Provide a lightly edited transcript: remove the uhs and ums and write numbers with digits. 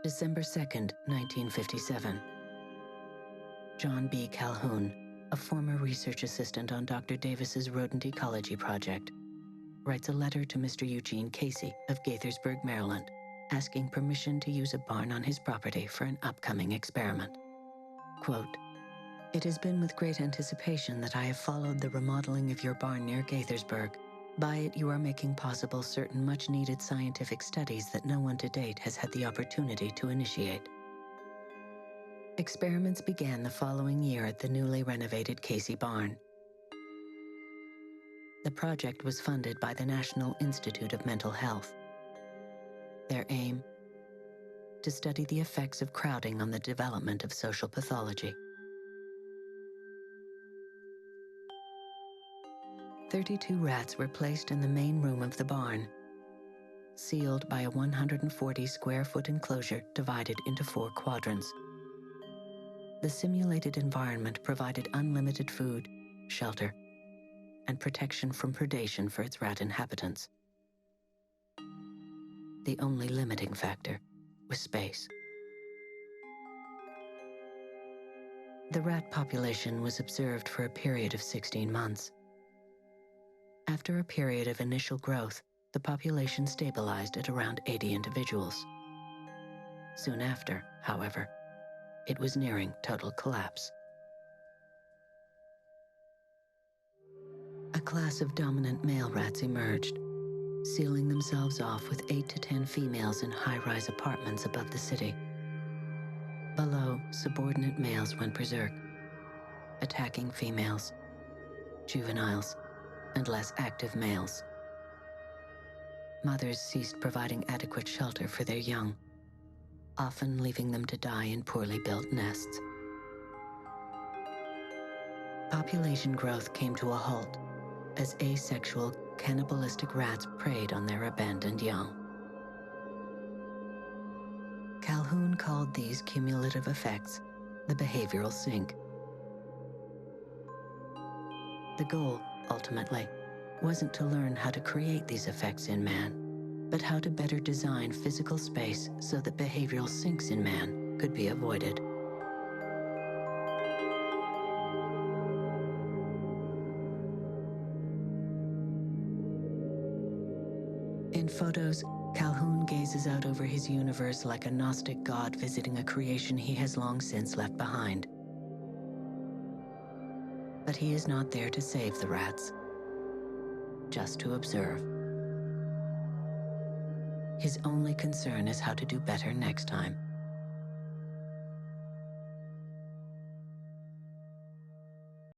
December 2nd, 1957. John B. Calhoun, a former research assistant on Dr. Davis's rodent ecology project, writes a letter to Mr. Eugene Casey of Gaithersburg, Maryland, asking permission to use a barn on his property for an upcoming experiment. Quote, "It has been with great anticipation that I have followed the remodeling of your barn near Gaithersburg. By it, you are making possible certain much-needed scientific studies that no one to date has had the opportunity to initiate." Experiments began the following year at the newly renovated Casey Barn. The project was funded by the National Institute of Mental Health. Their aim? To study the effects of crowding on the development of social pathology. 32 rats were placed in the main room of the barn, sealed by a 140-square-foot enclosure divided into 4 quadrants. The simulated environment provided unlimited food, shelter, and protection from predation for its rat inhabitants. The only limiting factor was space. The rat population was observed for a period of 16 months. After a period of initial growth, the population stabilized at around 80 individuals. Soon after, however, it was nearing total collapse. A class of dominant male rats emerged, sealing themselves off with 8 to 10 females in high-rise apartments above the city. Below, subordinate males went berserk, attacking females, juveniles, and less active males. Mothers ceased providing adequate shelter for their young, often leaving them to die in poorly built nests. Population growth came to a halt as asexual, cannibalistic rats preyed on their abandoned young. Calhoun called these cumulative effects the behavioral sink. The goal, ultimately, wasn't to learn how to create these effects in man, but how to better design physical space so that behavioral sinks in man could be avoided. In photos, Calhoun gazes out over his universe like a Gnostic god visiting a creation he has long since left behind. But he is not there to save the rats, just to observe. His only concern is how to do better next time.